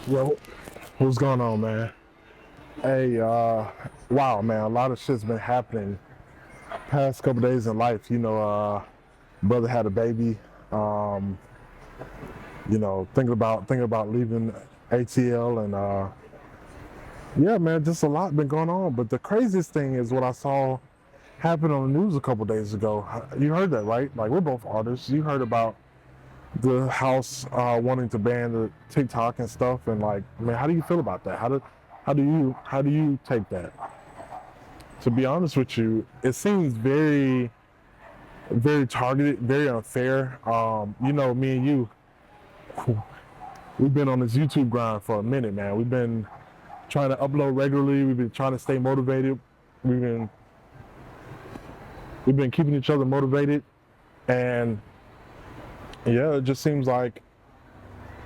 Yo, what's going on, man? Hey, wow, man, a lot of shit's been happening past couple days in life. Brother had a baby. Um, thinking about leaving ATL, and yeah, man, just a lot been going on. But the craziest thing is what I saw happen on the news a couple days ago. You heard that, right? Like, we're both artists. You heard about the House wanting to ban the TikTok and stuff, and like, man, how do you feel about that? How do you take that? To be honest with you, it seems very, very targeted, very unfair. Me and you, we've been on this YouTube grind for a minute, man. We've been trying to upload regularly. We've been trying to stay motivated. We've been we've been keeping each other motivated, and yeah, it just seems like,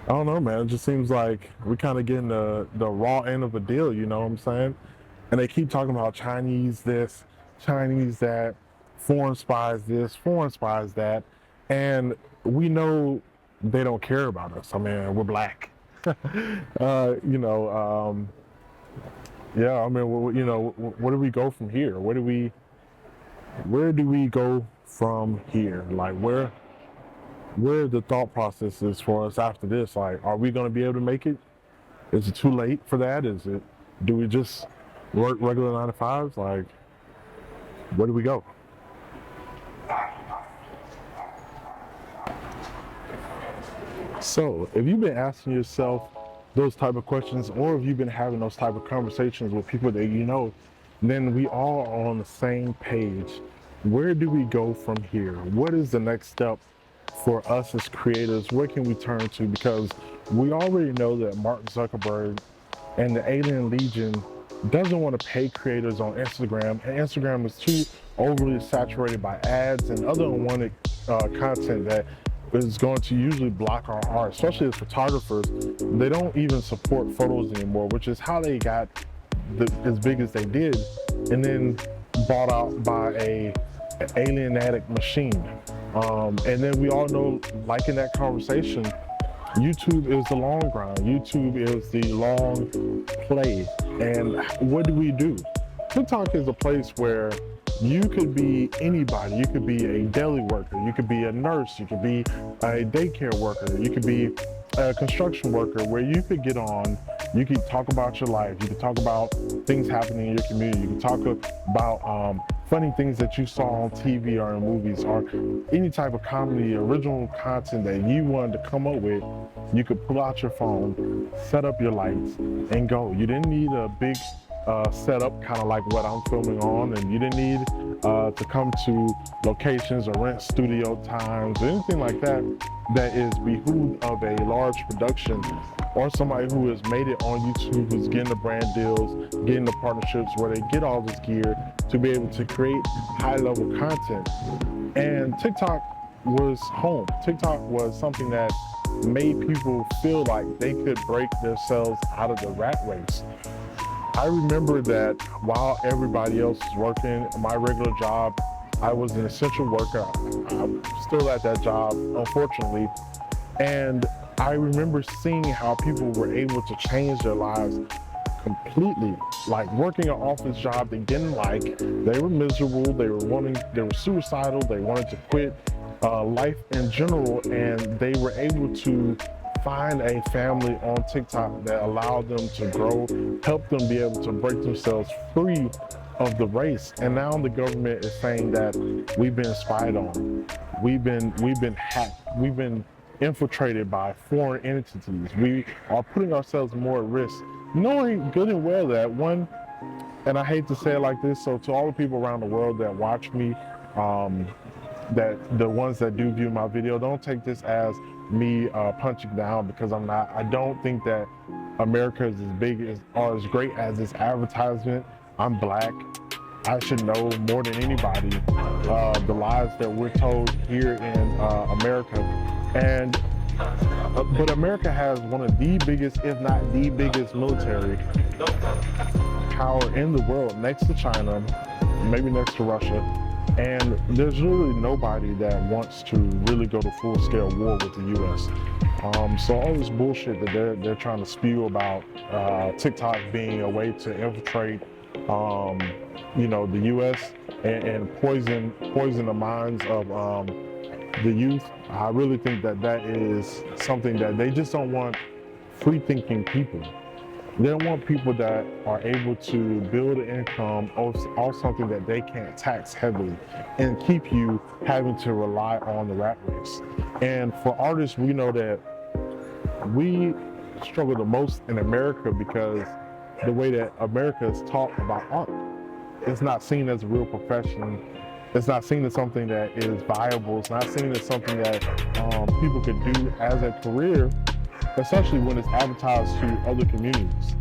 I don't know, man. It just seems like we're kind of getting the raw end of a deal. You know what I'm saying? And they keep talking about Chinese this, Chinese that, foreign spies this, foreign spies that, and we know they don't care about us. I mean, we're black. uh, you know, um, yeah. I mean, where do we go from here? Where do we go from here? Like, where the thought process is for us after this? Like, are we going to be able to make it? Is it too late for that? Do we just work regular 9 to 5s? Like, where do we go? So, if you've been asking yourself those type of questions, or if you've been having those type of conversations with people that you know, then we all are on the same page. Where do we go from here? What is the next step for us as creators? Where can we turn to? Because we already know that Mark Zuckerberg and the Alien Legion doesn't want to pay creators on Instagram, and Instagram is too overly saturated by ads and other unwanted content that is going to usually block our art, especially as photographers. They don't even support photos anymore, which is how they got as big as they did, and then bought out by a alienatic machine. And then we all know, like in that conversation, YouTube is the long grind. YouTube is the long play. And what do? TikTok is a place where you could be anybody. You could be a deli worker. You could be a nurse. You could be a daycare worker. You could be a construction worker, where you could get on, you could talk about your life. You could talk about things happening in your community. You could talk about funny things that you saw on TV or in movies, or any type of comedy, original content that you wanted to come up with. You could pull out your phone, set up your lights, and go. You didn't need a big setup, kind of like what I'm filming on, and you didn't need to come to locations or rent studio times or anything like that is behooved of a large production, or somebody who has made it on YouTube, who's getting the brand deals, getting the partnerships where they get all this gear to be able to create high-level content. And TikTok was home. TikTok was something that made people feel like they could break themselves out of the rat race. I remember that while everybody else was working my regular job, I was an essential worker. I'm still at that job, unfortunately. And I remember seeing how people were able to change their lives completely. Like, working an office job they didn't like, they were miserable, they were suicidal, they wanted to quit life in general, and they were able to find a family on TikTok that allowed them to grow, help them be able to break themselves free of the race. And now the government is saying that we've been spied on, we've been hacked, we've been infiltrated by foreign entities. We are putting ourselves more at risk, knowing good and well that one, and I hate to say it like this, so to all the people around the world that watch me, that the ones that do view my video, don't take this as me punching down, because I'm not. I don't think that America is as big as or as great as this advertisement. I'm black. I should know more than anybody the lies that we're told here in America. And but America has one of the biggest, if not the biggest, military power in the world, next to China, maybe next to Russia. And there's really nobody that wants to really go to full-scale war with the U.S. So all this bullshit that they're trying to spew about TikTok being a way to infiltrate, the U.S. and poison the minds of the youth. I really think that is something that they just don't want free-thinking people. They don't want people that are able to build an income off something that they can't tax heavily and keep you having to rely on the rat race. And for artists, we know that we struggle the most in America because the way that America is taught about art. It's not seen as a real profession. It's not seen as something that is viable. It's not seen as something that people could do as a career, especially when it's advertised to other communities.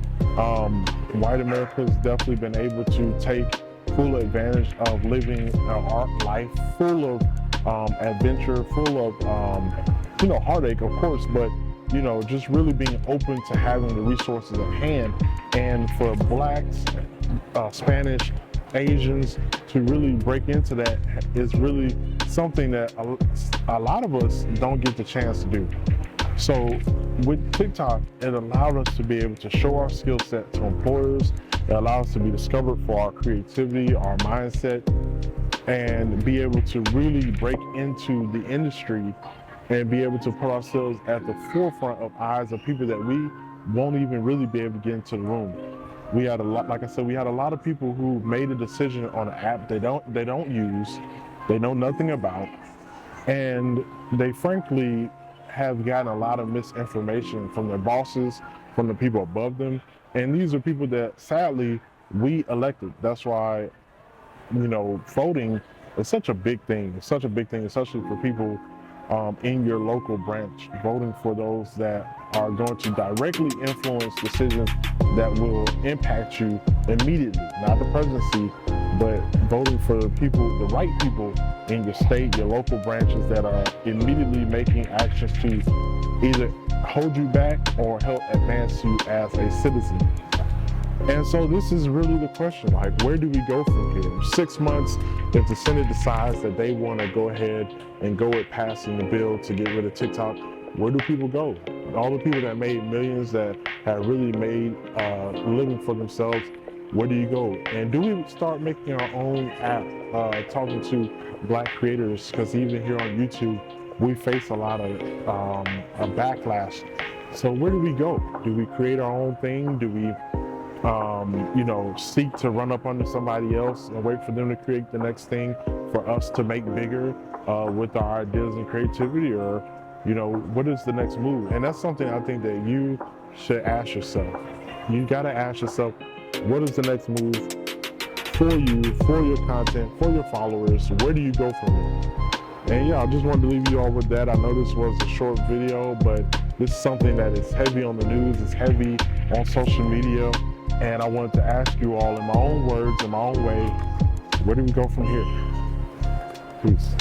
White America has definitely been able to take full advantage of living an art life full of adventure, full of heartache, of course, but just really being open to having the resources at hand. And for Blacks, Spanish, Asians to really break into that is really something that a lot of us don't get the chance to do. So with TikTok, it allowed us to be able to show our skill set to employers. It allowed us to be discovered for our creativity, our mindset, and be able to really break into the industry and be able to put ourselves at the forefront of eyes of people that we won't even really be able to get into the room. We had a lot, like I said, we had a lot of people who made a decision on an app they don't use, they know nothing about, and they frankly have gotten a lot of misinformation from their bosses, from the people above them. And these are people that sadly we elected. That's why, voting is such a big thing. It's such a big thing, especially for people in your local branch, voting for those that are going to directly influence decisions that will impact you immediately, not the presidency, but voting for the people, the right people in your state, your local branches that are immediately making actions to either hold you back or help advance you as a citizen. And so this is really the question, like, where do we go from here? 6 months, if the Senate decides that they want to go ahead and go with passing the bill to get rid of TikTok, where do people go? All the people that made millions, that have really made a living for themselves, where do you go? And do we start making our own app, talking to Black creators? Because even here on YouTube, we face a lot of a backlash. So where do we go? Do we create our own thing? Do we seek to run up under somebody else and wait for them to create the next thing for us to make bigger with our ideas and creativity? Or, what is the next move? And that's something I think that you should ask yourself. You gotta ask yourself, what is the next move for you, for your content, for your followers? Where do you go from here? And yeah, I just wanted to leave you all with that. I know this was a short video, but this is something that is heavy on the news, it's heavy on social media. And I wanted to ask you all in my own words, in my own way, where do we go from here? Peace.